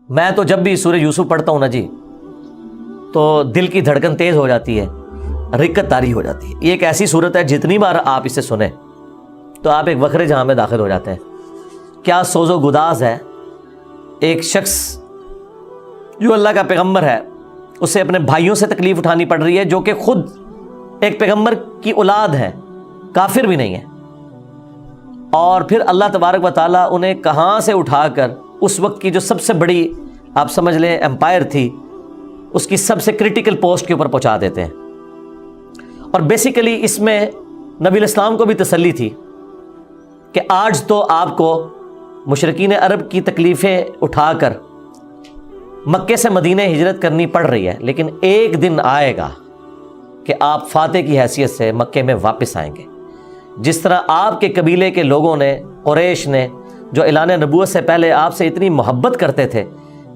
میں تو جب بھی سورہ یوسف پڑھتا ہوں نا جی تو دل کی دھڑکن تیز ہو جاتی ہے، رکت طاری ہو جاتی ہے۔ یہ ایک ایسی صورت ہے جتنی بار آپ اسے سنیں تو آپ ایک وکھرے جہاں میں داخل ہو جاتے ہیں۔ کیا سوز و گداز ہے، ایک شخص جو اللہ کا پیغمبر ہے اسے اپنے بھائیوں سے تکلیف اٹھانی پڑ رہی ہے، جو کہ خود ایک پیغمبر کی اولاد ہے، کافر بھی نہیں ہے، اور پھر اللہ تبارک و تعالیٰ انہیں کہاں سے اٹھا کر اس وقت کی جو سب سے بڑی آپ سمجھ لیں امپائر تھی، اس کی سب سے کرٹیکل پوسٹ کے اوپر پہنچا دیتے ہیں۔ اور بیسیکلی اس میں نبی الاسلام کو بھی تسلی تھی کہ آج تو آپ کو مشرکین عرب کی تکلیفیں اٹھا کر مکے سے مدینہ ہجرت کرنی پڑ رہی ہے، لیکن ایک دن آئے گا کہ آپ فاتح کی حیثیت سے مکے میں واپس آئیں گے۔ جس طرح آپ کے قبیلے کے لوگوں نے، قریش نے، جو اعلان نبوت سے پہلے آپ سے اتنی محبت کرتے تھے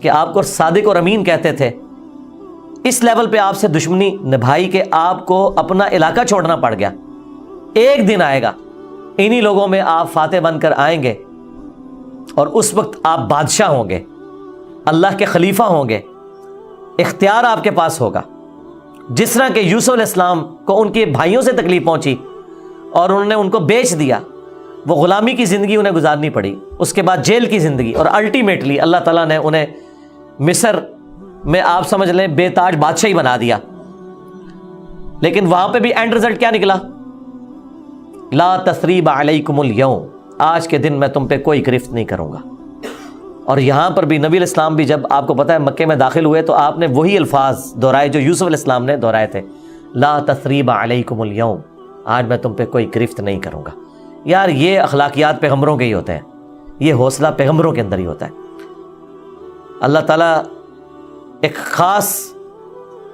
کہ آپ کو صادق اور امین کہتے تھے، اس لیول پہ آپ سے دشمنی نبھائی کہ آپ کو اپنا علاقہ چھوڑنا پڑ گیا۔ ایک دن آئے گا انہی لوگوں میں آپ فاتح بن کر آئیں گے، اور اس وقت آپ بادشاہ ہوں گے، اللہ کے خلیفہ ہوں گے، اختیار آپ کے پاس ہوگا۔ جس طرح کہ یوسف علیہ السلام کو ان کے بھائیوں سے تکلیف پہنچی اور انہوں نے ان کو بیچ دیا، وہ غلامی کی زندگی انہیں گزارنی پڑی، اس کے بعد جیل کی زندگی، اور الٹیمیٹلی اللہ تعالیٰ نے انہیں مصر میں آپ سمجھ لیں بے تاج بادشاہی بنا دیا۔ لیکن وہاں پہ بھی اینڈ رزلٹ کیا نکلا؟ لا تثریب علیکم اليوم، آج کے دن میں تم پہ کوئی گرفت نہیں کروں گا۔ اور یہاں پر بھی نبی علیہ السلام بھی جب آپ کو پتہ ہے مکے میں داخل ہوئے تو آپ نے وہی الفاظ دہرائے جو یوسف علیہ السلام نے دہرائے تھے، لا تثریب علیکم اليوم، آج میں تم پہ کوئی گرفت نہیں کروں گا۔ یار یہ اخلاقیات پیغمبروں کے ہی ہوتے ہیں، یہ حوصلہ پیغمبروں کے اندر ہی ہوتا ہے۔ اللہ تعالیٰ ایک خاص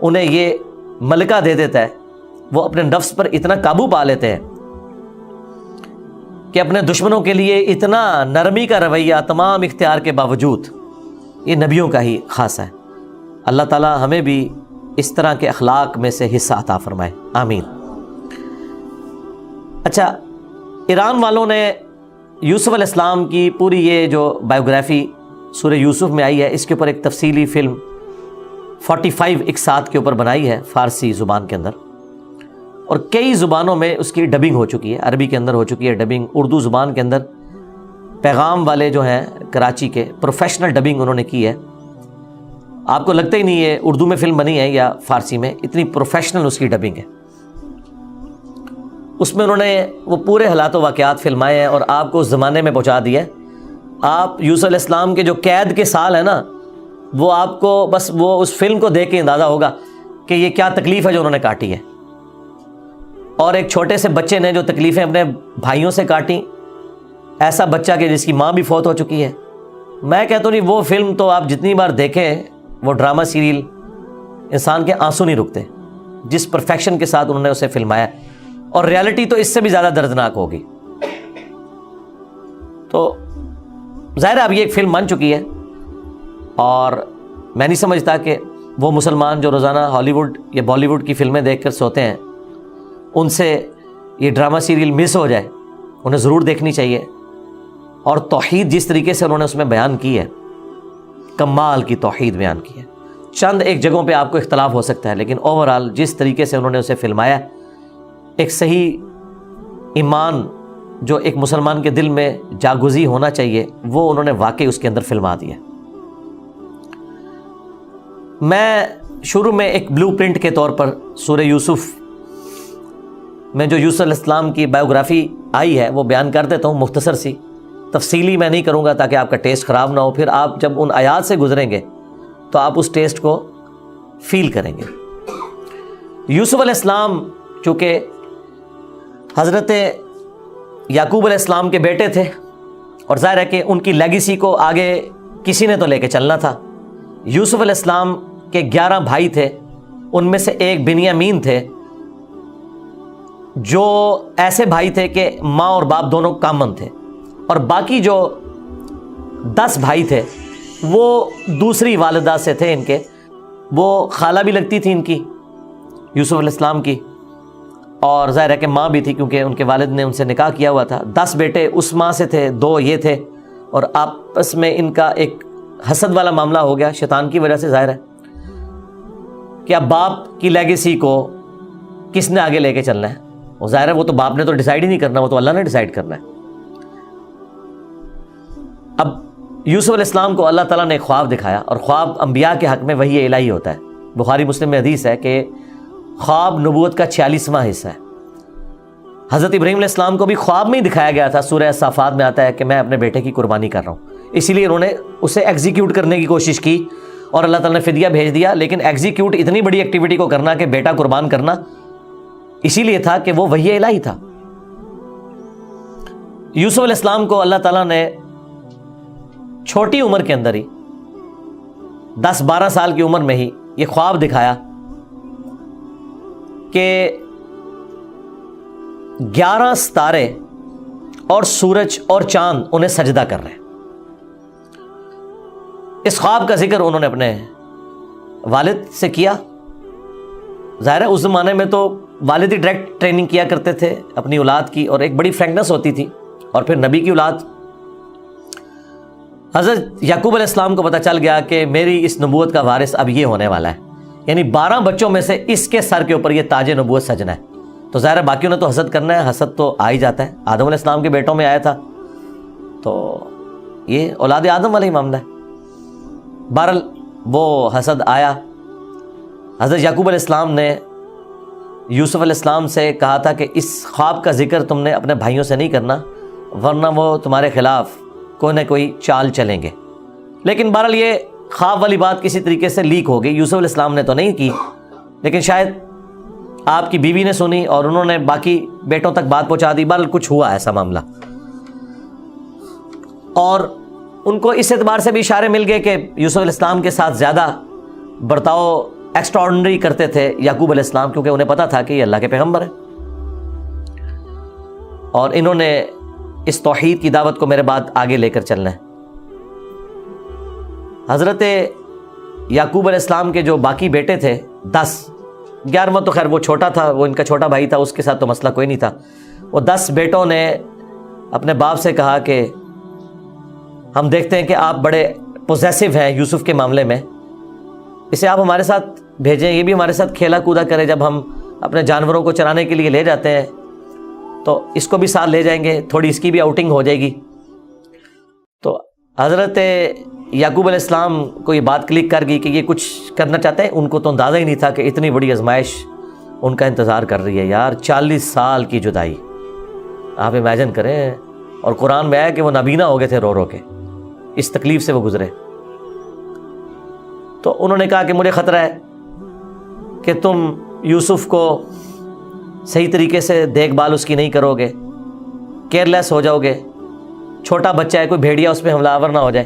انہیں یہ ملکہ دے دیتا ہے، وہ اپنے نفس پر اتنا قابو پا لیتے ہیں کہ اپنے دشمنوں کے لیے اتنا نرمی کا رویہ تمام اختیار کے باوجود، یہ نبیوں کا ہی خاصہ ہے۔ اللہ تعالیٰ ہمیں بھی اس طرح کے اخلاق میں سے حصہ عطا فرمائے، آمین۔ اچھا، ایران والوں نے یوسف علیہ السلام کی پوری یہ جو بائیوگرافی سورہ یوسف میں آئی ہے، اس کے اوپر ایک تفصیلی فلم 45 اقساط کے اوپر بنائی ہے فارسی زبان کے اندر، اور کئی زبانوں میں اس کی ڈبنگ ہو چکی ہے۔ عربی کے اندر ہو چکی ہے ڈبنگ، اردو زبان کے اندر پیغام والے جو ہیں کراچی کے پروفیشنل ڈبنگ انہوں نے کی ہے۔ آپ کو لگتا ہی نہیں ہے اردو میں فلم بنی ہے یا فارسی میں، اتنی پروفیشنل اس کی ڈبنگ ہے۔ اس میں انہوں نے وہ پورے حالات و واقعات فلمائے ہیں اور آپ کو اس زمانے میں پہنچا دیا ہے۔ آپ یوسف علیہ السلام کے جو قید کے سال ہیں نا، وہ آپ کو بس وہ اس فلم کو دیکھ کے اندازہ ہوگا کہ یہ کیا تکلیف ہے جو انہوں نے کاٹی ہے، اور ایک چھوٹے سے بچے نے جو تکلیفیں اپنے بھائیوں سے کاٹیں، ایسا بچہ کہ جس کی ماں بھی فوت ہو چکی ہے۔ میں کہتا ہوں نہیں، وہ فلم تو آپ جتنی بار دیکھیں، وہ ڈرامہ سیریل، انسان کے آنسو نہیں رکتے جس پرفیکشن کے ساتھ انہوں نے اسے فلمایا، اور ریالٹی تو اس سے بھی زیادہ دردناک ہوگی۔ تو ظاہر ہے اب یہ ایک فلم بن چکی ہے، اور میں نہیں سمجھتا کہ وہ مسلمان جو روزانہ ہالی ووڈ یا بالی ووڈ کی فلمیں دیکھ کر سوتے ہیں، ان سے یہ ڈرامہ سیریل مس ہو جائے، انہیں ضرور دیکھنی چاہیے۔ اور توحید جس طریقے سے انہوں نے اس میں بیان کی ہے، کمال کی توحید بیان کی ہے۔ چند ایک جگہوں پہ آپ کو اختلاف ہو سکتا ہے، لیکن اوورآل جس طریقے سے انہوں نے اسے فلمایا، ایک صحیح ایمان جو ایک مسلمان کے دل میں جاگزی ہونا چاہیے، وہ انہوں نے واقعی اس کے اندر فلما دیا۔ میں شروع میں ایک بلو پرنٹ کے طور پر سورہ یوسف میں جو یوسف علیہ السلام کی بائیوگرافی آئی ہے وہ بیان کر دیتا ہوں، مختصر سی، تفصیلی میں نہیں کروں گا تاکہ آپ کا ٹیسٹ خراب نہ ہو۔ پھر آپ جب ان آیات سے گزریں گے تو آپ اس ٹیسٹ کو فیل کریں گے۔ یوسف علیہ السلام چونکہ حضرت یعقوب علیہ السلام کے بیٹے تھے، اور ظاہر ہے کہ ان کی لیگیسی کو آگے کسی نے تو لے کے چلنا تھا۔ یوسف علیہ السلام کے 11 بھائی تھے، ان میں سے ایک بنیامین تھے، جو ایسے بھائی تھے کہ ماں اور باپ دونوں کامن تھے، اور باقی جو 10 بھائی تھے وہ دوسری والدہ سے تھے ان کے، وہ خالہ بھی لگتی تھی ان کی، یوسف علیہ السلام کی، اور ظاہر ہے کہ ماں بھی تھی کیونکہ ان کے والد نے ان سے نکاح کیا ہوا تھا۔ 10 بیٹے اس ماں سے تھے، 2 یہ تھے، اور آپس میں ان کا ایک حسد والا معاملہ ہو گیا شیطان کی وجہ سے، ظاہر ہے کہ اب باپ کی لیگیسی کو کس نے آگے لے کے چلنا ہے، وہ ظاہر ہے وہ تو باپ نے تو ڈیسائیڈ ہی نہیں کرنا، وہ تو اللہ نے ڈیسائیڈ کرنا ہے۔ اب یوسف علیہ السلام کو اللہ تعالیٰ نے ایک خواب دکھایا، اور خواب انبیاء کے حق میں وحی الہی ہوتا ہے۔ بخاری مسلم میں حدیث ہے کہ خواب نبوت کا 46واں حصہ ہے۔ حضرت ابراہیم علیہ السلام کو بھی خواب میں ہی دکھایا گیا تھا، سورہ صافات میں آتا ہے کہ میں اپنے بیٹے کی قربانی کر رہا ہوں، اسی لیے انہوں نے اسے ایگزیکیوٹ کرنے کی کوشش کی اور اللہ تعالیٰ نے فدیہ بھیج دیا، لیکن ایگزیکیوٹ اتنی بڑی ایکٹیویٹی کو کرنا کہ بیٹا قربان کرنا، اسی لیے تھا کہ وہ وحی الہی تھا۔ یوسف علیہ السلام کو اللہ تعالیٰ نے چھوٹی عمر کے اندر ہی 10-12 سال کی عمر میں ہی یہ خواب دکھایا کہ 11 ستارے اور سورج اور چاند انہیں سجدہ کر رہے ہیں۔ اس خواب کا ذکر انہوں نے اپنے والد سے کیا۔ ظاہر ہے اس زمانے میں تو والد ہی ڈائریکٹ ٹریننگ کیا کرتے تھے اپنی اولاد کی، اور ایک بڑی فرینکنس ہوتی تھی، اور پھر نبی کی اولاد۔ حضرت یعقوب علیہ السلام کو پتہ چل گیا کہ میری اس نبوت کا وارث اب یہ ہونے والا ہے، یعنی 12 بچوں میں سے اس کے سر کے اوپر یہ تاج نبوت سجنا ہے۔ تو ظاہر ہے باقیوں نے تو حسد کرنا ہے، حسد تو آ ہی جاتا ہے، آدم علیہ السلام کے بیٹوں میں آیا تھا، تو یہ اولاد آدم والا ہی معاملہ ہے۔ بہرحال وہ حسد آیا۔ حضرت یعقوب علیہ السلام نے یوسف علیہ السلام سے کہا تھا کہ اس خواب کا ذکر تم نے اپنے بھائیوں سے نہیں کرنا، ورنہ وہ تمہارے خلاف کوئی نہ کوئی چال چلیں گے۔ لیکن بہرحال یہ خواب والی بات کسی طریقے سے لیک ہو گئی، یوسف علیہ السلام نے تو نہیں کی، لیکن شاید آپ کی بیوی نے سنی اور انہوں نے باقی بیٹوں تک بات پہنچا دی۔ بہرحال کچھ ہوا ایسا معاملہ، اور ان کو اس اعتبار سے بھی اشارے مل گئے کہ یوسف علیہ السلام کے ساتھ زیادہ برتاؤ ایکسٹراڈنری کرتے تھے یعقوب علیہ السلام، کیونکہ انہیں پتا تھا کہ یہ اللہ کے پیغمبر ہیں، اور انہوں نے اس توحید کی دعوت کو میرے بعد آگے لے کر چلنا ہے۔ حضرت یعقوب علیہ السلام کے جو باقی بیٹے تھے 10، 11واں تو خیر وہ چھوٹا تھا، وہ ان کا چھوٹا بھائی تھا، اس کے ساتھ تو مسئلہ کوئی نہیں تھا۔ وہ 10 بیٹوں نے اپنے باپ سے کہا کہ ہم دیکھتے ہیں کہ آپ بڑے پوزیسو ہیں یوسف کے معاملے میں، اسے آپ ہمارے ساتھ بھیجیں، یہ بھی ہمارے ساتھ کھیلا کودا کرے، جب ہم اپنے جانوروں کو چرانے کے لیے لے جاتے ہیں تو اس کو بھی ساتھ لے جائیں گے، تھوڑی اس کی بھی آؤٹنگ ہو جائے گی۔ تو حضرت یعقوب علیہ السلام کو یہ بات کلک کر گئی کہ یہ کچھ کرنا چاہتے ہیں۔ ان کو تو اندازہ ہی نہیں تھا کہ اتنی بڑی آزمائش ان کا انتظار کر رہی ہے۔ یار 40 سال کی جدائی آپ امیجن کریں، اور قرآن میں آیا کہ وہ نابینا ہو گئے تھے رو رو کے، اس تکلیف سے وہ گزرے۔ تو انہوں نے کہا کہ مجھے خطرہ ہے کہ تم یوسف کو صحیح طریقے سے دیکھ بھال اس کی نہیں کرو گے، کیئرلیس ہو جاؤ گے، چھوٹا بچہ ہے، کوئی بھیڑیا اس پہ حملہ آور نہ ہو جائے۔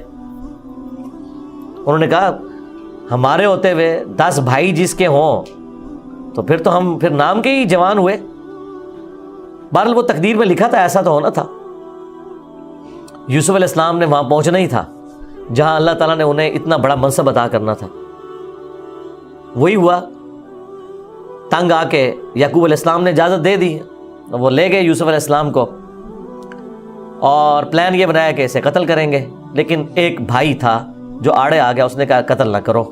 انہوں نے کہا ہمارے ہوتے ہوئے 10 بھائی جس کے ہوں تو پھر تو ہم پھر نام کے ہی جوان ہوئے۔ بہرحال وہ تقدیر میں لکھا تھا، ایسا تو ہونا تھا۔ یوسف علیہ السلام نے وہاں پہنچنا ہی تھا جہاں اللہ تعالیٰ نے انہیں اتنا بڑا منصب عطا کرنا تھا۔ وہی ہوا، تنگ آ کے یعقوب علیہ السلام نے اجازت دے دی، وہ لے گئے یوسف علیہ السلام کو، اور پلان یہ بنایا کہ اسے قتل کریں گے۔ لیکن ایک بھائی تھا جو آڑے آ گیا، اس نے کہا قتل نہ کرو،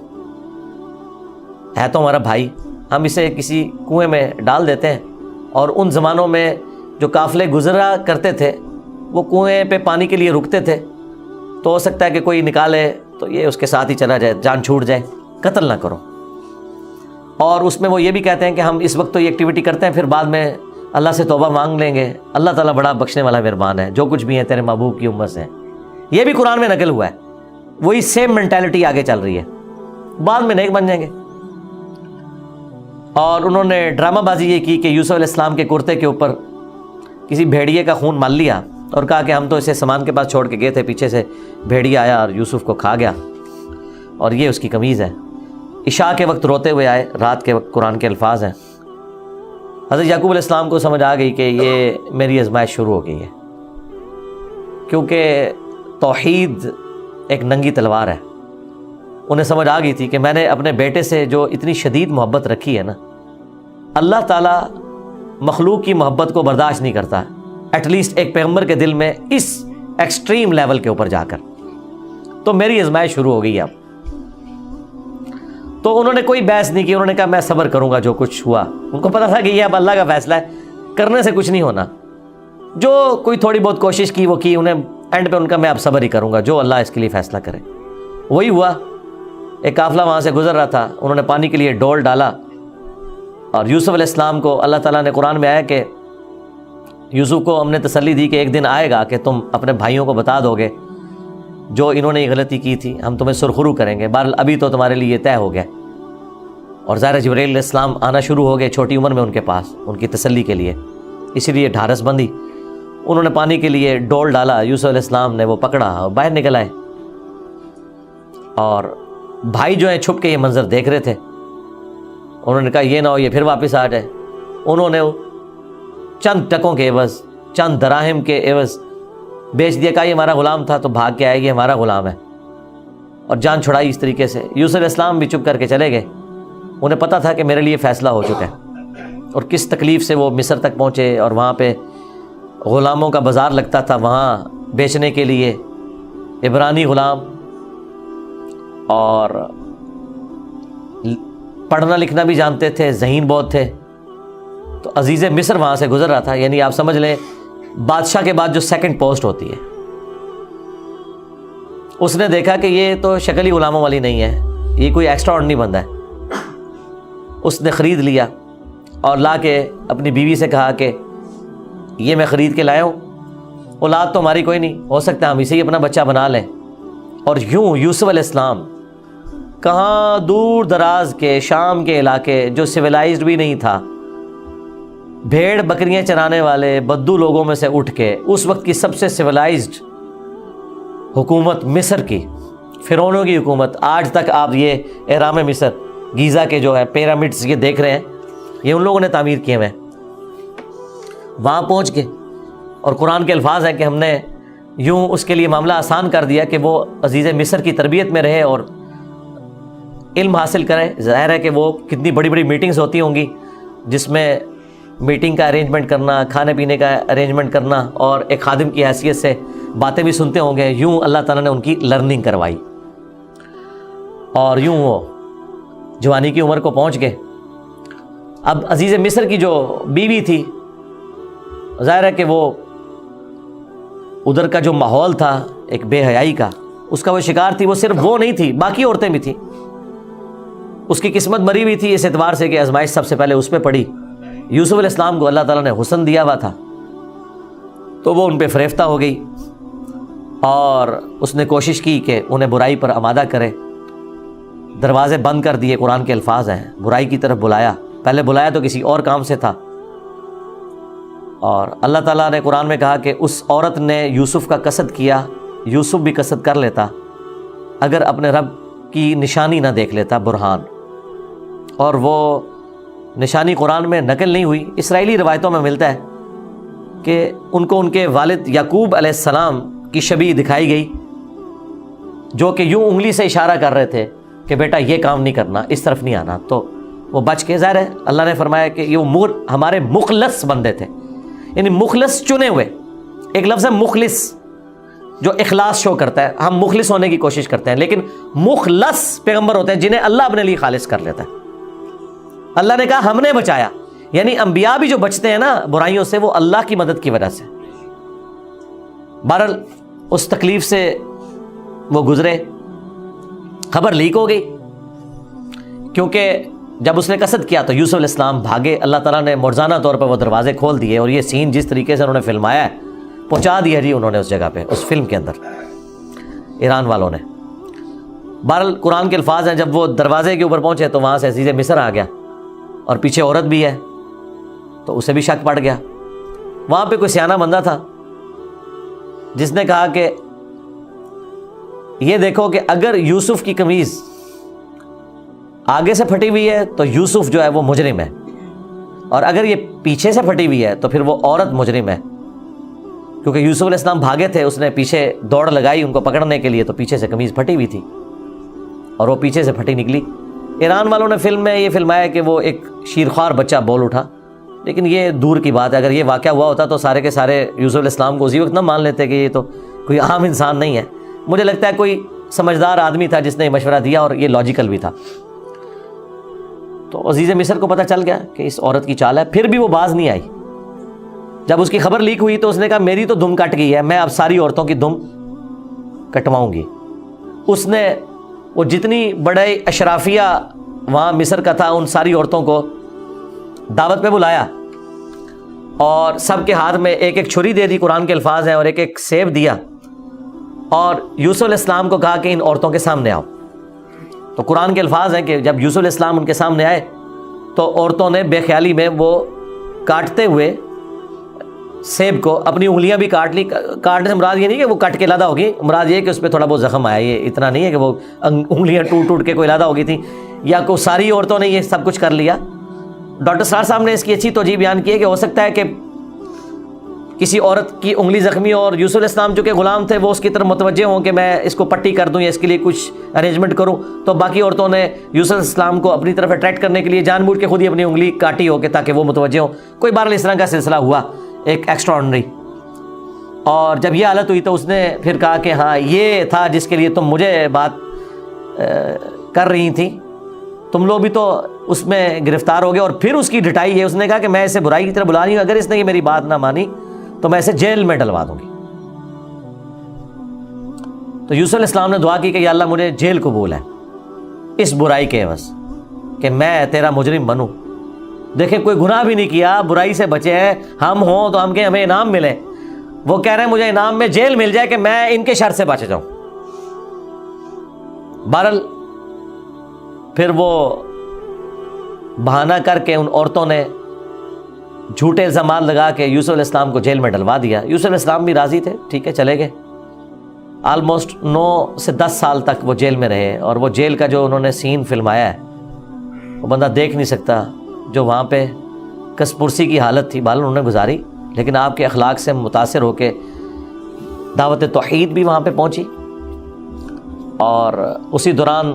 ہے تو ہمارا بھائی، ہم اسے کسی کنویں میں ڈال دیتے ہیں۔ اور ان زمانوں میں جو قافلے گزرا کرتے تھے وہ کنویں پہ پانی کے لیے رکتے تھے، تو ہو سکتا ہے کہ کوئی نکالے تو یہ اس کے ساتھ ہی چلا جائے، جان چھوٹ جائے، قتل نہ کرو۔ اور اس میں وہ یہ بھی کہتے ہیں کہ ہم اس وقت تو یہ ایکٹیویٹی کرتے ہیں، پھر بعد میں اللہ سے توبہ مانگ لیں گے، اللہ تعالیٰ بڑا بخشنے والا مہربان ہے، جو کچھ بھی ہے تیرے محبوب کی امت سے۔ یہ بھی قرآن میں نقل ہوا ہے، وہی سیم مینٹالٹی آگے چل رہی ہے، بعد میں نیک بن جائیں گے۔ اور انہوں نے ڈرامہ بازی یہ کی کہ یوسف علیہ السلام کے کرتے کے اوپر کسی بھیڑیے کا خون مل لیا، اور کہا کہ ہم تو اسے سامان کے پاس چھوڑ کے گئے تھے، پیچھے سے بھیڑیا آیا اور یوسف کو کھا گیا، اور یہ اس کی قمیض ہے۔ عشاء کے وقت روتے ہوئے آئے، رات کے وقت قرآن کے الفاظ ہیں۔ حضرت یعقوب علیہ السلام کو سمجھ آ گئی کہ یہ میری آزمائش شروع ہو گئی ہے، کیونکہ توحید ایک ننگی تلوار ہے۔ انہیں سمجھ آ گئی تھی کہ میں نے اپنے بیٹے سے جو اتنی شدید محبت رکھی ہے نا، اللہ تعالیٰ مخلوق کی محبت کو برداشت نہیں کرتا، ایٹ لیسٹ ایک پیغمبر کے دل میں اس ایکسٹریم لیول کے اوپر جا کر۔ تو میری آزمائش شروع ہو گئی اب. تو انہوں نے کوئی بحث نہیں کی, انہوں نے کہا میں صبر کروں گا جو کچھ ہوا. ان کو پتا تھا کہ یہ اب اللہ کا فیصلہ ہے, کرنے سے کچھ نہیں ہونا. جو کوئی تھوڑی بہت کوشش کی وہ کی, انہیں اینڈ پہ ان کا میں اب صبر ہی کروں گا, جو اللہ اس کے لیے فیصلہ کرے. وہی ہوا. ایک قافلہ وہاں سے گزر رہا تھا, انہوں نے پانی کے لیے ڈول ڈالا, اور یوسف علیہ السلام کو اللہ تعالیٰ نے قرآن میں آیا کہ یوسف کو ہم نے تسلی دی کہ ایک دن آئے گا کہ تم اپنے بھائیوں کو بتا دو گے جو انہوں نے یہ غلطی کی تھی, ہم تمہیں سرخرو کریں گے. بہرحال ابھی تو تمہارے لیے طے ہو گیا. اور ظاہر جبرائیل علیہ السلام آنا شروع ہو گئے چھوٹی عمر میں ان کے پاس, ان کی تسلی کے لیے. اسی لیے ڈھارس بندی, انہوں نے پانی کے لیے ڈول ڈالا, یوسف علیہ السلام نے وہ پکڑا اور باہر نکل آئے. اور بھائی جو ہیں چھپ کے یہ منظر دیکھ رہے تھے. انہوں نے کہا یہ نہ ہو یہ پھر واپس آ جائے. انہوں نے چند ٹکوں کے عوض, چند دراہم کے عوض بیچ دیا. کہا یہ ہمارا غلام تھا, تو بھاگ کے آئے, یہ ہمارا غلام ہے, اور جان چھڑائی اس طریقے سے. یوسف علیہ السلام بھی چپ کر کے چلے گئے. انہیں پتہ تھا کہ میرے لیے فیصلہ ہو چکا ہے. اور کس تکلیف سے وہ مصر تک پہنچے, اور وہاں پہ غلاموں کا بازار لگتا تھا وہاں بیچنے کے لیے, عبرانی غلام, اور پڑھنا لکھنا بھی جانتے تھے, ذہین بہت تھے. تو عزیز مصر وہاں سے گزر رہا تھا, یعنی آپ سمجھ لیں بادشاہ کے بعد جو سیکنڈ پوسٹ ہوتی ہے. اس نے دیکھا کہ یہ تو شکل ہی غلاموں والی نہیں ہے, یہ کوئی ایکسٹرا آرڈنری بندہ ہے. اس نے خرید لیا اور لا کے اپنی بیوی سے کہا کہ یہ میں خرید کے لایا ہوں, اولاد تو ہماری کوئی نہیں, ہو سکتا ہے ہم اسے ہی اپنا بچہ بنا لیں. اور یوں یوسف علیہ السلام کہاں دور دراز کے شام کے علاقے جو سویلائزڈ بھی نہیں تھا, بھیڑ بکریاں چرانے والے بدو لوگوں میں سے اٹھ کے اس وقت کی سب سے سویلائزڈ حکومت مصر کی, فرعونوں کی حکومت. آج تک آپ یہ اہرام مصر, گیزا کے جو ہے پیرامڈس یہ دیکھ رہے ہیں, یہ ان لوگوں نے تعمیر کیے ہوئے ہیں. وہاں پہنچ کے, اور قرآن کے الفاظ ہیں کہ ہم نے یوں اس کے لیے معاملہ آسان کر دیا کہ وہ عزیز مصر کی تربیت میں رہے اور علم حاصل کرے. ظاہر ہے کہ وہ کتنی بڑی بڑی میٹنگز ہوتی ہوں گی جس میں میٹنگ کا ارینجمنٹ کرنا, کھانے پینے کا ارینجمنٹ کرنا, اور ایک خادم کی حیثیت سے باتیں بھی سنتے ہوں گے. یوں اللہ تعالیٰ نے ان کی لرننگ کروائی, اور یوں وہ جوانی کی عمر کو پہنچ گئے. اب عزیز مصر کی جو بیوی تھی, ظاہر ہے کہ وہ ادھر کا جو ماحول تھا ایک بے حیائی کا, اس کا وہ شکار تھی. وہ صرف وہ نہیں تھی, باقی عورتیں بھی تھیں. اس کی قسمت مری ہوئی تھی اس اعتبار سے کہ آزمائش سب سے پہلے اس پہ پڑی. یوسف علیہ السلام کو اللہ تعالیٰ نے حسن دیا ہوا تھا, تو وہ ان پہ فریفتہ ہو گئی, اور اس نے کوشش کی کہ انہیں برائی پر آمادہ کرے. دروازے بند کر دیے, قرآن کے الفاظ ہیں, برائی کی طرف بلایا. پہلے بلایا تو کسی اور کام سے تھا, اور اللہ تعالیٰ نے قرآن میں کہا کہ اس عورت نے یوسف کا قصد کیا, یوسف بھی قصد کر لیتا اگر اپنے رب کی نشانی نہ دیکھ لیتا, برہان. اور وہ نشانی قرآن میں نقل نہیں ہوئی, اسرائیلی روایتوں میں ملتا ہے کہ ان کو ان کے والد یعقوب علیہ السلام کی شبیہ دکھائی گئی, جو کہ یوں انگلی سے اشارہ کر رہے تھے کہ بیٹا یہ کام نہیں کرنا, اس طرف نہیں آنا. تو وہ بچ کے, ظاہر ہے اللہ نے فرمایا کہ یہ ہمارے مخلص بندے تھے, یعنی مخلص چنے ہوئے. ایک لفظ ہے مخلص جو اخلاص شو کرتا ہے. ہم مخلص ہونے کی کوشش کرتے ہیں, لیکن مخلص پیغمبر ہوتے ہیں جنہیں اللہ اپنے لیے خالص کر لیتا ہے. اللہ نے کہا ہم نے بچایا, یعنی انبیاء بھی جو بچتے ہیں نا برائیوں سے, وہ اللہ کی مدد کی وجہ سے. بہرحال اس تکلیف سے وہ گزرے. خبر لیک ہو گئی, کیونکہ جب اس نے قصد کیا تو یوسف علیہ السلام بھاگے. اللہ تعالیٰ نے معجزانہ طور پر وہ دروازے کھول دیے, اور یہ سین جس طریقے سے انہوں نے فلمایا ہے پہنچا دیا جی انہوں نے اس جگہ پہ, اس فلم کے اندر ایران والوں نے. بہرحال قرآن کے الفاظ ہیں, جب وہ دروازے کے اوپر پہنچے تو وہاں سے عزیز مصر آ گیا, اور پیچھے عورت بھی ہے, تو اسے بھی شک پڑ گیا. وہاں پہ کوئی سیانہ بندہ تھا جس نے کہا کہ یہ دیکھو کہ اگر یوسف کی قمیض آگے سے پھٹی ہوئی ہے تو یوسف جو ہے وہ مجرم ہے, اور اگر یہ پیچھے سے پھٹی ہوئی ہے تو پھر وہ عورت مجرم ہے. کیونکہ یوسف علیہ السلام بھاگے تھے, اس نے پیچھے دوڑ لگائی ان کو پکڑنے کے لیے, تو پیچھے سے قمیض پھٹی ہوئی تھی اور وہ پیچھے سے پھٹی نکلی. ایران والوں نے فلم میں یہ فلمایا کہ وہ ایک شیرخوار بچہ بول اٹھا, لیکن یہ دور کی بات ہے. اگر یہ واقعہ ہوا ہوتا تو سارے کے سارے یوسف علیہ السلام کو اسی وقت نہ مان لیتے کہ یہ تو کوئی عام انسان نہیں ہے. مجھے لگتا ہے کوئی سمجھدار آدمی تھا جس نے مشورہ دیا اور یہ لاجیکل بھی تھا. تو عزیز مصر کو پتہ چل گیا کہ اس عورت کی چال ہے. پھر بھی وہ باز نہیں آئی. جب اس کی خبر لیک ہوئی تو اس نے کہا میری تو دم کٹ گئی ہے, میں اب ساری عورتوں کی دم کٹواؤں گی. اس نے وہ جتنی بڑے اشرافیہ وہاں مصر کا تھا ان ساری عورتوں کو دعوت پہ بلایا اور سب کے ہاتھ میں ایک ایک چھری دے دی, قرآن کے الفاظ ہیں, اور ایک ایک سیب دیا, اور یوسف علیہ السلام کو کہا کہ ان عورتوں کے سامنے آؤ. تو قرآن کے الفاظ ہیں کہ جب یوسف علیہ السلام ان کے سامنے آئے تو عورتوں نے بے خیالی میں وہ کاٹتے ہوئے سیب کو اپنی انگلیاں بھی کاٹ لی. کاٹنے سے مراد یہ نہیں کہ وہ کٹ کے علیحدہ ہوگی, مراد یہ کہ اس پہ تھوڑا بہت زخم آیا. یہ اتنا نہیں ہے کہ وہ انگلیاں ٹوٹ ٹوٹ کے کوئی علیحدہ ہو گئی تھی یا کوئی ساری عورتوں نے یہ سب کچھ کر لیا. ڈاکٹر سرار صاحب نے اس کی اچھی توجہ بیان کی ہے کہ ہو سکتا ہے کہ کسی عورت کی انگلی زخمی اور یوسف علیہ السلام چونکہ غلام تھے وہ اس کی طرف متوجہ ہوں کہ میں اس کو پٹی کر دوں یا اس کے لیے کچھ ارینجمنٹ کروں, تو باقی عورتوں نے یوسف علیہ السلام کو اپنی طرف اٹریکٹ کرنے کے لیے جان بوجھ کے خود ہی اپنی انگلی کاٹی ہو کہ تاکہ وہ متوجہ ہوں. کوئی بہرحال اس طرح کا سلسلہ ہوا ایک ایکسٹرا آرڈنری. اور جب یہ حالت ہوئی تو اس نے پھر کہا کہ ہاں یہ تھا جس کے لیے تم مجھے بات کر رہی تھیں, تم لوگ بھی تو اس میں گرفتار ہو گئے. اور پھر اس کی ڈٹائی ہے, اس نے کہا کہ میں اسے برائی کی طرف بلا رہی ہوں, اگر اس نے یہ میری بات نہ مانی تو میں اسے جیل میں ڈلوا دوں گی. تو یوسف علیہ السلام نے دعا کی کہ یا اللہ مجھے جیل قبول ہے اس برائی کے عوض کہ میں تیرا مجرم بنوں. دیکھیں کوئی گناہ بھی نہیں کیا, برائی سے بچے ہیں. ہم ہوں تو ہم کہ ہمیں انعام ملے, وہ کہہ رہے ہیں مجھے انعام میں جیل مل جائے کہ میں ان کے شر سے بچ جاؤں. بہرحال پھر وہ بہانہ کر کے ان عورتوں نے جھوٹے الزامات لگا کے یوسف علیہ السلام کو جیل میں ڈلوا دیا. یوسف علیہ السلام بھی راضی تھے, ٹھیک ہے چلے گئے. آلموسٹ 9 سے 10 سال تک وہ جیل میں رہے, اور وہ جیل کا جو انہوں نے سین فلمایا ہے وہ بندہ دیکھ نہیں سکتا. جو وہاں پہ کس پرسی کی حالت تھی بہرحال انہوں نے گزاری, لیکن آپ کے اخلاق سے متاثر ہو کے دعوت توحید بھی وہاں پہ پہنچی. اور اسی دوران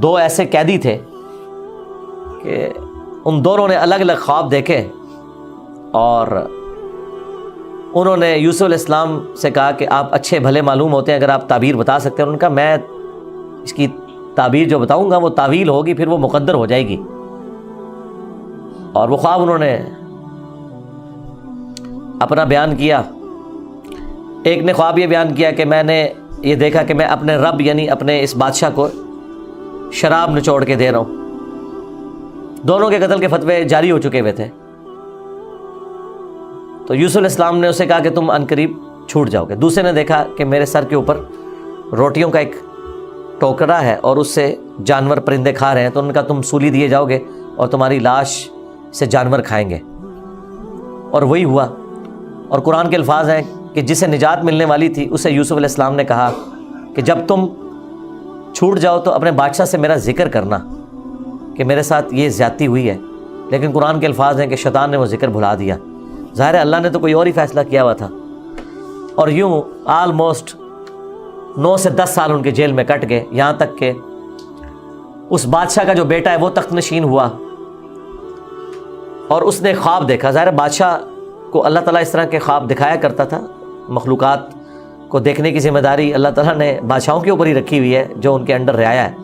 2 ایسے قیدی تھے کہ ان دونوں نے الگ الگ خواب دیکھے, اور انہوں نے یوسف علیہ السلام سے کہا کہ آپ اچھے بھلے معلوم ہوتے ہیں, اگر آپ تعبیر بتا سکتے ہیں. انہوں نے کہا میں اس کی تعبیر جو بتاؤں گا وہ تعویل ہوگی, پھر وہ مقدر ہو جائے گی. اور وہ خواب انہوں نے اپنا بیان کیا. ایک نے خواب یہ بیان کیا کہ میں نے یہ دیکھا کہ میں اپنے رب یعنی اپنے اس بادشاہ کو شراب نچوڑ کے دے رہا ہوں. دونوں کے قتل کے فتوے جاری ہو چکے ہوئے تھے. تو یوسف علیہ السلام نے اسے کہا کہ تم عنقریب چھوٹ جاؤ گے. دوسرے نے دیکھا کہ میرے سر کے اوپر روٹیوں کا ایک ٹوکرا ہے اور اس سے جانور پرندے کھا رہے ہیں, تو ان کا تم سولی دیے جاؤ گے اور تمہاری لاش سے جانور کھائیں گے. اور وہی ہوا. اور قرآن کے الفاظ ہیں کہ جسے نجات ملنے والی تھی اسے یوسف علیہ السلام نے کہا کہ جب تم چھوٹ جاؤ تو اپنے بادشاہ سے میرا ذکر کرنا کہ میرے ساتھ یہ زیادتی ہوئی ہے. لیکن قرآن کے الفاظ ہیں کہ شیطان نے وہ ذکر بھلا دیا. ظاہر ہے اللہ نے تو کوئی اور ہی فیصلہ کیا ہوا تھا. اور یوں آلموسٹ 9 سے 10 سال ان کے جیل میں کٹ گئے, یہاں تک کہ اس بادشاہ کا جو بیٹا ہے وہ تخت نشین ہوا. اور اس نے خواب دیکھا. ظاہر بادشاہ کو اللہ تعالیٰ اس طرح کے خواب دکھایا کرتا تھا. مخلوقات کو دیکھنے کی ذمہ داری اللہ تعالیٰ نے بادشاہوں کے اوپر ہی رکھی ہوئی ہے جو ان کے انڈر رعایا ہے.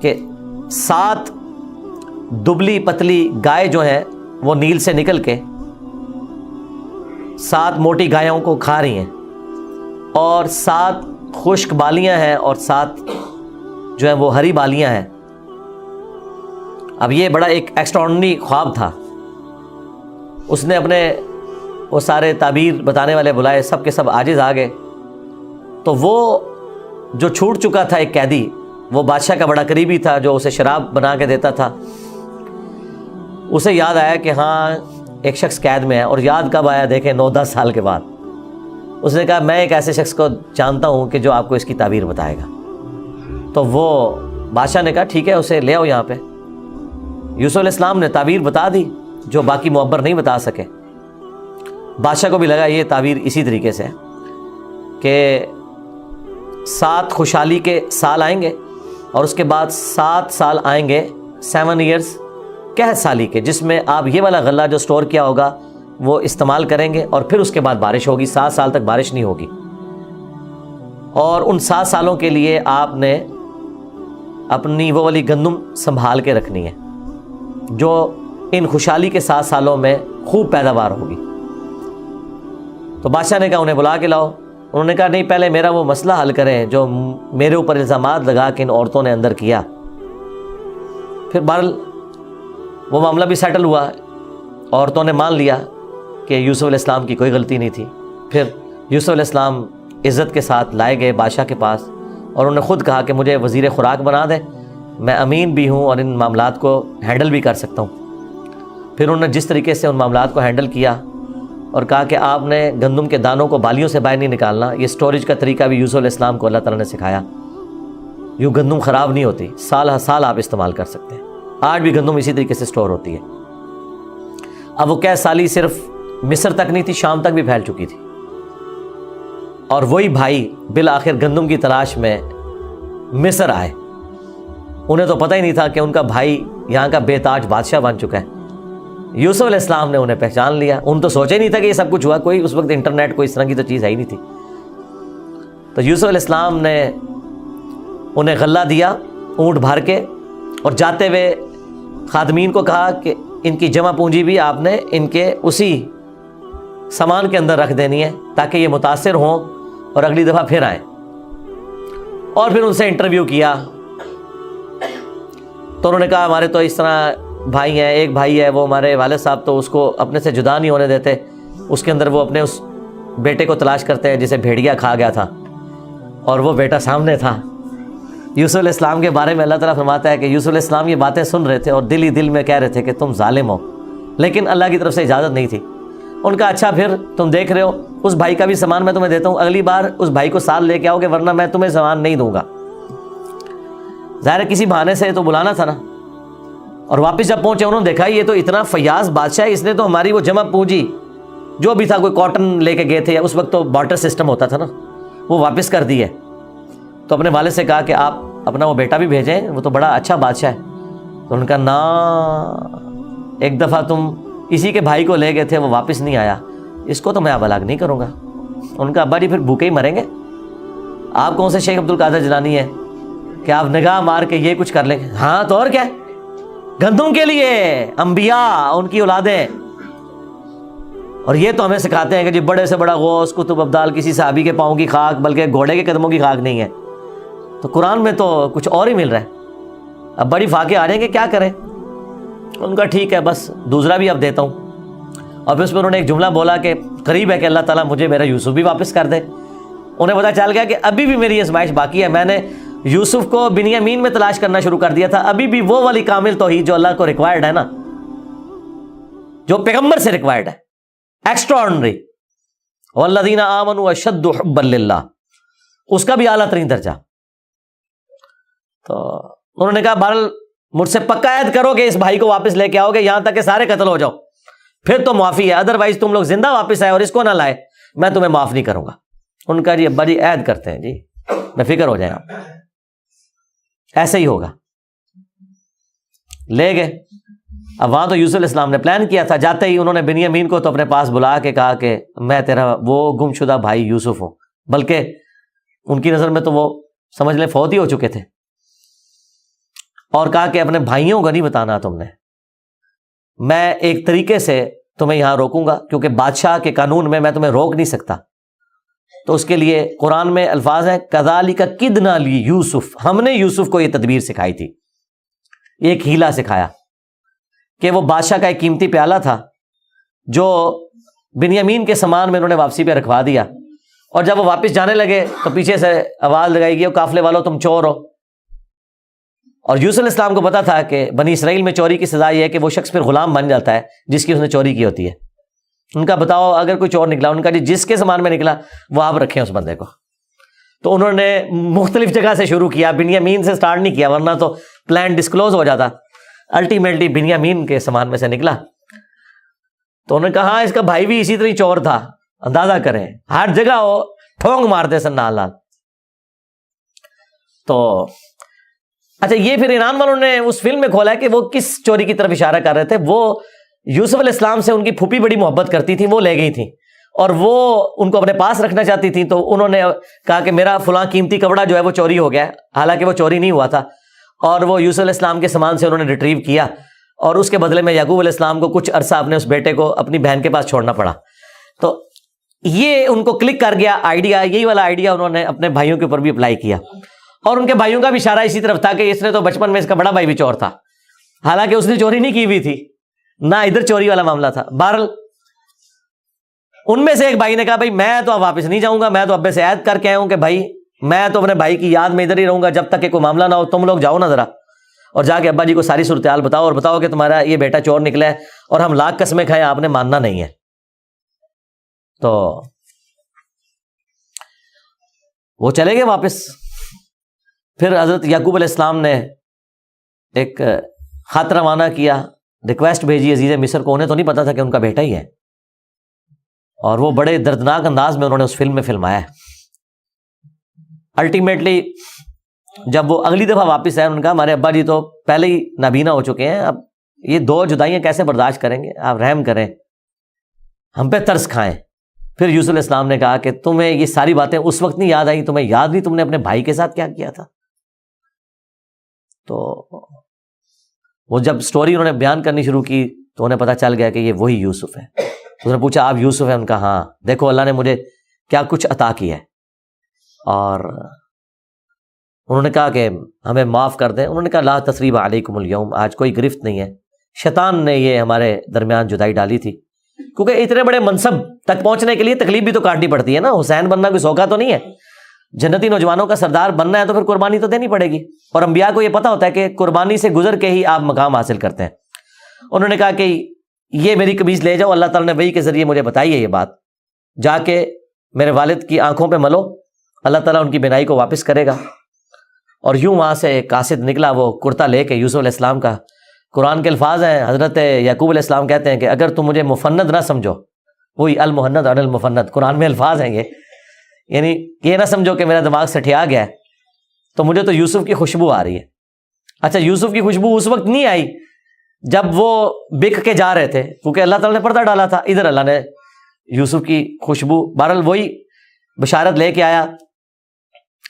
کہ 7 دبلی پتلی گائے جو ہیں وہ نیل سے نکل کے 7 موٹی گایوں کو کھا رہی ہیں, اور 7 خشک بالیاں ہیں اور 7 جو ہیں وہ ہری بالیاں ہیں. اب یہ بڑا ایک ایکسٹراڈنری خواب تھا. اس نے اپنے وہ سارے تعبیر بتانے والے بلائے, سب کے سب عاجز آ گئے. تو وہ جو چھوٹ چکا تھا ایک قیدی, وہ بادشاہ کا بڑا قریبی تھا جو اسے شراب بنا کے دیتا تھا, اسے یاد آیا کہ ہاں ایک شخص قید میں ہے. اور یاد کب آیا دیکھیں 9-10 سال کے بعد. اس نے کہا میں ایک ایسے شخص کو جانتا ہوں کہ جو آپ کو اس کی تعبیر بتائے گا. تو وہ بادشاہ نے کہا ٹھیک ہے اسے لے آؤ یہاں پہ. یوسف علیہ السلام نے تعبیر بتا دی جو باقی معبر نہیں بتا سکے. بادشاہ کو بھی لگا یہ تعبیر اسی طریقے سے کہ 7 خوشحالی کے سال آئیں گے اور اس کے بعد 7 سال آئیں گے 7 ایئرز قحط سالی کے, جس میں آپ یہ والا غلہ جو سٹور کیا ہوگا وہ استعمال کریں گے, اور پھر اس کے بعد بارش ہوگی. 7 سال تک بارش نہیں ہوگی. اور ان 7 سالوں کے لیے آپ نے اپنی وہ والی گندم سنبھال کے رکھنی ہے جو ان خوشحالی کے 7 سالوں میں خوب پیداوار ہوگی۔ تو بادشاہ نے کہا انہیں بلا کے لاؤ۔ انہوں نے کہا نہیں، پہلے میرا وہ مسئلہ حل کریں جو میرے اوپر الزامات لگا کے ان عورتوں نے اندر کیا۔ پھر بہرحال وہ معاملہ بھی سیٹل ہوا، عورتوں نے مان لیا کہ یوسف علیہ السلام کی کوئی غلطی نہیں تھی۔ پھر یوسف علیہ السلام عزت کے ساتھ لائے گئے بادشاہ کے پاس، اور انہوں نے خود کہا کہ مجھے وزیر خوراک بنا دیں، میں امین بھی ہوں اور ان معاملات کو ہینڈل بھی کر سکتا ہوں۔ پھر انہوں نے جس طریقے سے ان معاملات کو ہینڈل کیا اور کہا کہ آپ نے گندم کے دانوں کو بالیوں سے باہر نہیں نکالنا، یہ سٹوریج کا طریقہ بھی یوسف علیہ السلام کو اللہ تعالیٰ نے سکھایا۔ یوں گندم خراب نہیں ہوتی، سال ہر سال آپ استعمال کر سکتے ہیں۔ آج بھی گندم اسی طریقے سے سٹور ہوتی ہے۔ اب وہ قید سالی صرف مصر تک نہیں تھی، شام تک بھی پھیل چکی تھی، اور وہی بھائی بالآخر گندم کی تلاش میں مصر آئے۔ انہیں تو پتہ ہی نہیں تھا کہ ان کا بھائی یہاں کا بے تاج بادشاہ بن چکا ہے۔ یوسف علیہ السلام نے انہیں پہچان لیا۔ ان تو سوچا ہی نہیں تھا کہ یہ سب کچھ ہوا، کوئی اس وقت انٹرنیٹ کوئی اس طرح کی تو چیز ہے ہی نہیں تھی۔ تو یوسف علیہ السلام نے انہیں غلہ دیا اونٹ بھر کے، اور جاتے ہوئے خادمین کو کہا کہ ان کی جمع پونجی بھی آپ نے ان کے اسی سامان کے اندر رکھ دینی ہے تاکہ یہ متاثر ہوں اور اگلی دفعہ پھر آئیں۔ اور پھر ان سے انٹرویو کیا تو انہوں نے کہا ہمارے تو اس طرح بھائی ہیں، ایک بھائی ہے وہ ہمارے والد صاحب تو اس کو اپنے سے جدا نہیں ہونے دیتے، اس کے اندر وہ اپنے اس بیٹے کو تلاش کرتے ہیں جسے بھیڑیا کھا گیا تھا، اور وہ بیٹا سامنے تھا۔ یوسف علیہ السلام کے بارے میں اللہ تعالیٰ فرماتا ہے کہ یوسف علیہ السلام یہ باتیں سن رہے تھے اور دل ہی دل میں کہہ رہے تھے کہ تم ظالم ہو، لیکن اللہ کی طرف سے اجازت نہیں تھی۔ ان کا اچھا پھر تم دیکھ رہے ہو اس بھائی کا بھی سامان میں تمہیں دیتا ہوں، اگلی بار اس بھائی کو ساتھ لے کے آؤ گے ورنہ میں تمہیں سامان نہیں دوں گا۔ ظاہر ہے کسی بہانے سے تو بلانا تھا نا۔ اور واپس جب پہنچے انہوں نے دیکھا یہ تو اتنا فیاض بادشاہ ہے، اس نے تو ہماری وہ جمع پونجی جو بھی تھا، کوئی کاٹن لے کے گئے تھے، اس وقت تو بارٹر سسٹم ہوتا تھا نا، وہ واپس کر دی ہے۔ تو اپنے والد سے کہا کہ آپ اپنا وہ بیٹا بھی بھیجیں، وہ تو بڑا اچھا بادشاہ ہے۔ تو ان کا نا ایک دفعہ تم اسی کے بھائی کو لے گئے تھے، وہ واپس نہیں آیا، اس کو تو میں اب الگ نہیں کروں گا۔ ان کا ابا جی پھر بھوکے ہی مریں گے، آپ کون سے شیخ عبد القادر جیلانی ہے کہ آپ نگاہ مار کے یہ کچھ کر لیں گے؟ ہاں تو اور کیا ہے، گندم کے لیے انبیاء ان کی اولادیں، اور یہ تو ہمیں سکھاتے ہیں کہ جی بڑے سے بڑا غوث قطب ابدال کسی صحابی کے پاؤں کی خاک بلکہ گھوڑے کے قدموں کی خاک نہیں ہے۔ تو قرآن میں تو کچھ اور ہی مل رہا ہے۔ اب بڑی فاقے آ رہے ہیں کہ کیا کریں؟ ان کا ٹھیک ہے، بس دوسرا بھی اب دیتا ہوں۔ اور پھر اس میں انہوں نے ایک جملہ بولا کہ قریب ہے کہ اللہ تعالیٰ مجھے میرا یوسف بھی واپس کر دے۔ انہیں پتہ چل گیا کہ ابھی بھی میری آزمائش باقی ہے، میں نے یوسف کو بنیامین میں تلاش کرنا شروع کر دیا تھا، ابھی بھی وہ والی کامل توحید جو اللہ کو ریکوائرڈ ہے نا، جو پیغمبر سے ریکوائرڈ ہے، ایکسٹرا آرڈنری، والذین آمنوا اشد حبا للہ، اس کا بھی اعلیٰ ترین درجہ۔ تو انہوں نے کہا بہرحال مجھ سے پکا عہد کرو کہ اس بھائی کو واپس لے کے آؤ گے یہاں تک کہ سارے قتل ہو جاؤ، پھر تو معافی ہے، ادروائز تم لوگ زندہ واپس آئے اور اس کو نہ لائے میں تمہیں معاف نہیں کروں گا۔ ان کا جی ابا جی عہد کرتے ہیں، جی بے فکر ہو جائیں آپ، ایسے ہی ہوگا۔ لے گئے۔ اب وہاں تو یوسف علیہ السلام نے پلان کیا تھا، جاتے ہی انہوں نے بنیامین کو تو اپنے پاس بلا کے کہا کہ میں تیرا وہ گم شدہ بھائی یوسف ہوں، بلکہ ان کی نظر میں تو وہ سمجھ لیں فوت ہی ہو چکے تھے، اور کہا کہ اپنے بھائیوں کو نہیں بتانا تم نے، میں ایک طریقے سے تمہیں یہاں روکوں گا کیونکہ بادشاہ کے قانون میں تمہیں روک نہیں سکتا۔ تو اس کے لیے قرآن میں الفاظ ہیں کذالک کدنا لیوسف، ہم نے یوسف کو یہ تدبیر سکھائی تھی، ایک ہیلا سکھایا کہ وہ بادشاہ کا ایک قیمتی پیالہ تھا جو بنیامین کے سامان میں انہوں نے واپسی پہ رکھوا دیا، اور جب وہ واپس جانے لگے تو پیچھے سے آواز لگائی گئی قافلے والوں تم چور ہو۔ اور یوسف علیہ السلام کو پتا تھا کہ بنی اسرائیل میں چوری کی سزا یہ ہے کہ وہ شخص پھر غلام بن جاتا ہے جس کی اس نے چوری کی ہوتی ہے۔ ان کا بتاؤ اگر کوئی چور نکلا، ان کا جی جس کے سامان میں نکلا وہ آپ رکھیں اس بندے کو۔ تو انہوں نے مختلف جگہ سے شروع کیا، بنیامین سے سٹارٹ نہیں کیا ورنہ تو پلان ڈسکلوز ہو جاتا، الٹیمیٹلی بنیامین کے سامان میں سے نکلا۔ تو انہوں نے کہا ہاں اس کا بھائی بھی اسی طرح چور تھا، اندازہ کریں ہر جگہ وہ ٹھونگ مارتے سن نال نال۔ تو اچھا یہ پھر ایران والوں نے اس فلم میں کھولا ہے کہ وہ کس چوری کی طرف اشارہ کر رہے تھے۔ وہ یوسف علیہ السلام سے ان کی پھوپھی بڑی محبت کرتی تھی، وہ لے گئی تھیں، اور وہ ان کو اپنے پاس رکھنا چاہتی تھیں، تو انہوں نے کہا کہ میرا فلاں قیمتی کپڑا جو ہے وہ چوری ہو گیا ہے، حالانکہ وہ چوری نہیں ہوا تھا، اور وہ یوسف علیہ السلام کے سامان سے انہوں نے ریٹریو کیا، اور اس کے بدلے میں یعقوب علیہ السلام کو کچھ عرصہ اپنے اس بیٹے کو اپنی بہن کے پاس چھوڑنا پڑا۔ تو یہ ان کو کلک کر گیا آئیڈیا، یہی والا آئیڈیا انہوں نے اپنے بھائیوں کے اوپر بھی اپلائی کیا، اور ان کے بھائیوں کا بھی اشارہ اسی طرف تھا کہ اس نے تو بچپن میں اس کا بڑا بھائی بھی چور تھا، حالانکہ اس نے چوری نہیں کی ہوئی تھی، نہ ادھر چوری والا معاملہ تھا۔ بہرحال ان میں سے ایک بھائی نے کہا بھائی میں تو اب واپس نہیں جاؤں گا، میں تو ابے سے عہد کر کے آیا ہوں کہ بھائی میں تو اپنے بھائی کی یاد میں ادھر ہی رہوں گا جب تک کہ کوئی معاملہ نہ ہو، تم لوگ جاؤ نا ذرا اور جا کے ابا جی کو ساری صورتحال بتاؤ، اور بتاؤ کہ تمہارا یہ بیٹا چور نکلا ہے اور ہم لاکھ قسمیں کھائیں، آپ نے ماننا نہیں ہے۔ تو وہ چلے گئے واپس۔ پھر حضرت یعقوب علیہ السلام نے ایک خط روانہ کیا، ریکویسٹ بھیجی عزیز مصر کو، انہیں تو نہیں پتا تھا کہ ان کا بیٹا ہی ہے، اور وہ بڑے دردناک انداز میں انہوں نے اس فلم میں فلمایا۔ الٹیمیٹلی جب وہ اگلی دفعہ واپس آئے، انہوں نے کہا ہمارے ابا جی تو پہلے ہی نابینا ہو چکے ہیں، اب یہ 2 جدائیاں کیسے برداشت کریں گے، آپ رحم کریں، ہم پہ ترس کھائیں۔ پھر یوسف علیہ السلام نے کہا کہ تمہیں یہ ساری باتیں اس وقت نہیں یاد آئیں، تمہیں یاد نہیں تم نے اپنے بھائی کے ساتھ کیا کیا تھا؟ تو وہ جب سٹوری انہوں نے بیان کرنی شروع کی تو انہیں پتہ چل گیا کہ یہ وہی یوسف ہے۔ تو انہوں نے پوچھا آپ یوسف ہیں؟ ان کا ہاں، دیکھو اللہ نے مجھے کیا کچھ عطا کیا ہے، اور انہوں نے کہا کہ ہمیں معاف کر دیں۔ انہوں نے کہا لا تثریب علیکم اليوم، آج کوئی گرفت نہیں ہے، شیطان نے یہ ہمارے درمیان جدائی ڈالی تھی، کیونکہ اتنے بڑے منصب تک پہنچنے کے لیے تکلیف بھی تو کاٹنی پڑتی ہے نا، حسین بننا کوئی سوکھا تو نہیں ہے، جنتی نوجوانوں کا سردار بننا ہے تو پھر قربانی تو دینی پڑے گی، اور انبیاء کو یہ پتہ ہوتا ہے کہ قربانی سے گزر کے ہی آپ مقام حاصل کرتے ہیں۔ انہوں نے کہا کہ یہ میری قمیص لے جاؤ، اللہ تعالیٰ نے وحی کے ذریعے مجھے بتائی ہے یہ بات، جا کے میرے والد کی آنکھوں پہ ملو، اللہ تعالیٰ ان کی بینائی کو واپس کرے گا۔ اور یوں وہاں سے ایک قاصد نکلا وہ کرتا لے کے، یوسف علیہ السلام کا قرآن کے الفاظ ہیں، حضرت یعقوب علیہ السلام کہتے ہیں کہ اگر تم مجھے مفند نہ سمجھو، وہی المحند عن المفند قرآن میں الفاظ ہیں یہ، یعنی یہ نہ سمجھو کہ میرا دماغ سٹھیا گیا ہے، تو مجھے تو یوسف کی خوشبو آ رہی ہے۔ اچھا یوسف کی خوشبو اس وقت نہیں آئی جب وہ بک کے جا رہے تھے، کیونکہ اللہ تعالیٰ نے پردہ ڈالا تھا، ادھر اللہ نے یوسف کی خوشبو، بہرحال وہی بشارت لے کے آیا،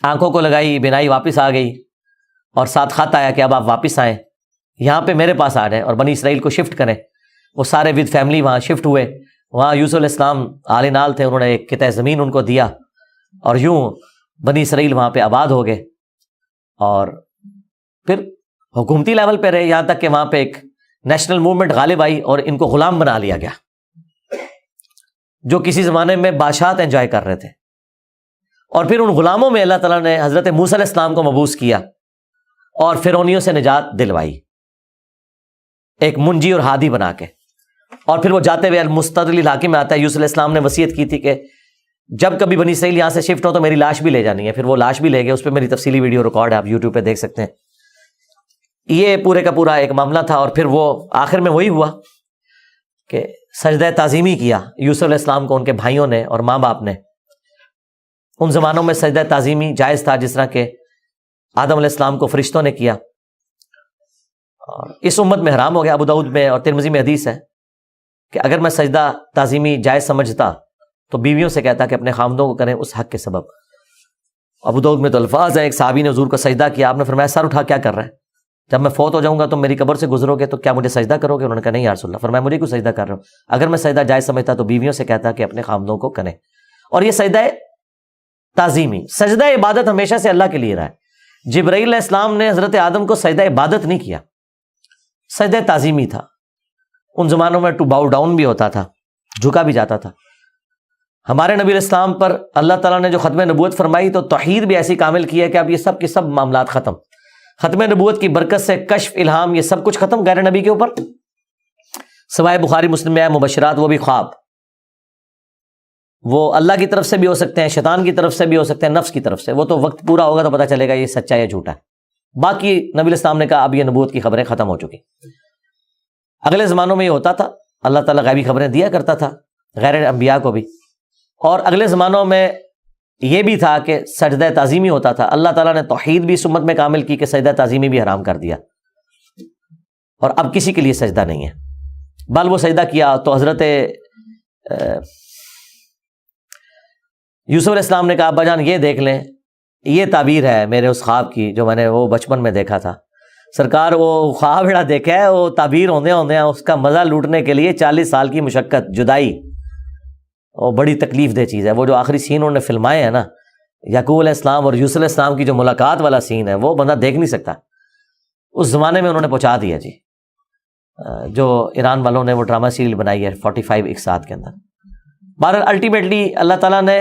آنکھوں کو لگائی، بینائی واپس آ گئی، اور ساتھ خط آیا کہ اب آپ واپس آئیں، یہاں پہ میرے پاس آ جائیں اور بنی اسرائیل کو شفٹ کریں۔ وہ سارے ود فیملی وہاں شفٹ ہوئے، وہاں یوسف علیہ السلام آل نال تھے، انہوں نے ایک قطعہ زمین ان کو دیا، اور یوں بنی اسرائیل وہاں پہ آباد ہو گئے، اور پھر حکومتی لیول پہ رہے، یہاں تک کہ وہاں پہ ایک نیشنل موومنٹ غالب آئی اور ان کو غلام بنا لیا گیا، جو کسی زمانے میں بادشاہت انجوائے کر رہے تھے۔ اور پھر ان غلاموں میں اللہ تعالیٰ نے حضرت موسیٰ علیہ السلام کو مبعوث کیا اور فرعونیوں سے نجات دلوائی، ایک منجی اور ہادی بنا کے۔ اور پھر وہ جاتے ہوئے المستدل علاقے میں آتا ہے، یوسف علیہ السلام نے وصیت کی تھی کہ جب کبھی بنی اسرائیل یہاں سے شفٹ ہو تو میری لاش بھی لے جانی ہے، پھر وہ لاش بھی لے گئے، اس پہ میری تفصیلی ویڈیو ریکارڈ ہے، آپ یوٹیوب پہ دیکھ سکتے ہیں۔ یہ پورے کا پورا ایک معاملہ تھا، اور پھر وہ آخر میں وہی ہوا کہ سجدہ تعظیمی کیا یوسف علیہ السلام کو ان کے بھائیوں نے اور ماں باپ نے۔ ان زمانوں میں سجدہ تعظیمی جائز تھا، جس طرح کہ آدم علیہ السلام کو فرشتوں نے کیا، اور اس امت میں حرام ہو گیا۔ ابو داؤد میں اور ترمذی میں حدیث ہے کہ اگر میں سجدہ تعظیمی جائز سمجھتا تو بیویوں سے کہتا کہ اپنے خامدوں کو کریں اس حق کے سبب۔ ابو داؤد میں تو الفاظ ہیں، ایک صحابی نے حضور کو سجدہ کیا، آپ نے فرمایا سر اٹھا کیا کر رہا ہے، جب میں فوت ہو جاؤں گا تم میری قبر سے گزرو گے تو کیا مجھے سجدہ کرو گے؟ انہوں نے کہا نہیں یا رسول اللہ۔ فرمایا مجھے کیوں سجدہ کر رہے ہو؟ اگر میں سجدہ جائز سمجھتا تو بیویوں سے کہتا کہ اپنے خامدوں کو کریں۔ اور یہ سجدہ تعظیمی، سجدہ عبادت ہمیشہ سے اللہ کے لیے رہا ہے۔ جبرائیل علیہ السلام نے حضرت آدم کو سجدہ عبادت نہیں کیا، سجدہ تعظیمی تھا۔ ان زمانوں میں ٹو باؤ ڈاؤن بھی ہوتا تھا، جھکا بھی جاتا تھا۔ ہمارے نبی علیہ السلام پر اللہ تعالیٰ نے جو ختم نبوت فرمائی تو توحید بھی ایسی کامل کی ہے کہ اب یہ سب کے سب معاملات ختم، ختم نبوت کی برکت سے کشف، الہام، یہ سب کچھ ختم غیر نبی کے اوپر، سوائے بخاری مسلم میں ہے مبشرات، وہ بھی خواب، وہ اللہ کی طرف سے بھی ہو سکتے ہیں، شیطان کی طرف سے بھی ہو سکتے ہیں، نفس کی طرف سے، وہ تو وقت پورا ہوگا تو پتہ چلے گا یہ سچا ہے یا جھوٹا ہے۔ باقی نبی علیہ السلام نے کہا اب یہ نبوت کی خبریں ختم ہو چکی۔ اگلے زمانوں میں یہ ہوتا تھا، اللہ تعالیٰ غیبی خبریں دیا کرتا تھا غیر انبیاء کو بھی، اور اگلے زمانوں میں یہ بھی تھا کہ سجدہ تعظیمی ہوتا تھا۔ اللہ تعالیٰ نے توحید بھی اس امت میں کامل کی کہ سجدہ تعظیمی بھی حرام کر دیا، اور اب کسی کے لیے سجدہ نہیں ہے، بل وہ سجدہ کیا تو حضرت یوسف علیہ السلام نے کہا ابا جان یہ دیکھ لیں، یہ تعبیر ہے میرے اس خواب کی جو میں نے وہ بچپن میں دیکھا تھا. سرکار وہ خواب جڑا دیکھا ہے وہ تعبیر ہوندے اس کا مزہ لوٹنے کے لیے 40 سال کی مشقت، جدائی، وہ بڑی تکلیف دہ چیز ہے. وہ جو آخری سین انہوں نے فلمائے ہیں نا، یعقوب علیہ السلام اور یوسف علیہ السلام کی جو ملاقات والا سین ہے، وہ بندہ دیکھ نہیں سکتا. اس زمانے میں انہوں نے پہنچا دیا جی. جو ایران والوں نے وہ ڈرامہ سیریل بنائی ہے 45 اقساط کے اندر. بہرحال الٹیمیٹلی اللہ تعالیٰ نے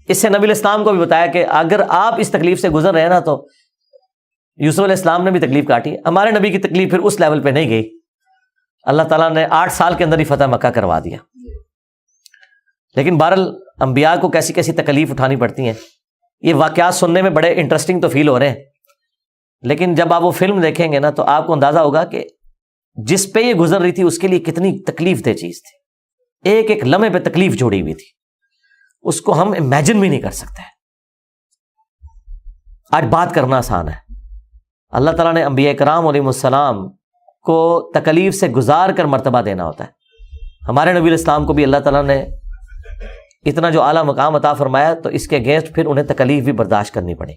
اس سے نبی علیہ السلام کو بھی بتایا کہ اگر آپ اس تکلیف سے گزر رہے ہیں نا تو یوسف علیہ السلام نے بھی تکلیف کاٹی. ہمارے نبی کی تکلیف پھر اس لیول پہ نہیں گئی. اللہ تعالیٰ نے 8 سال کے اندر ہی فتح مکہ کروا دیا. لیکن بہرحال انبیاء کو کیسی کیسی تکلیف اٹھانی پڑتی ہیں. یہ واقعات سننے میں بڑے انٹرسٹنگ تو فیل ہو رہے ہیں، لیکن جب آپ وہ فلم دیکھیں گے نا تو آپ کو اندازہ ہوگا کہ جس پہ یہ گزر رہی تھی اس کے لیے کتنی تکلیف دہ چیز تھی. ایک ایک لمحے پہ تکلیف جوڑی ہوئی تھی، اس کو ہم امیجن بھی نہیں کر سکتے. آج بات کرنا آسان ہے. اللہ تعالیٰ نے انبیاء کرام علیہ السلام کو تکلیف سے گزار کر مرتبہ دینا ہوتا ہے. ہمارے نبی علیہ السلام کو بھی اللہ تعالیٰ نے اتنا جو اعلیٰ مقام عطا فرمایا تو اس کے اگینسٹ پھر انہیں تکلیف بھی برداشت کرنی پڑی.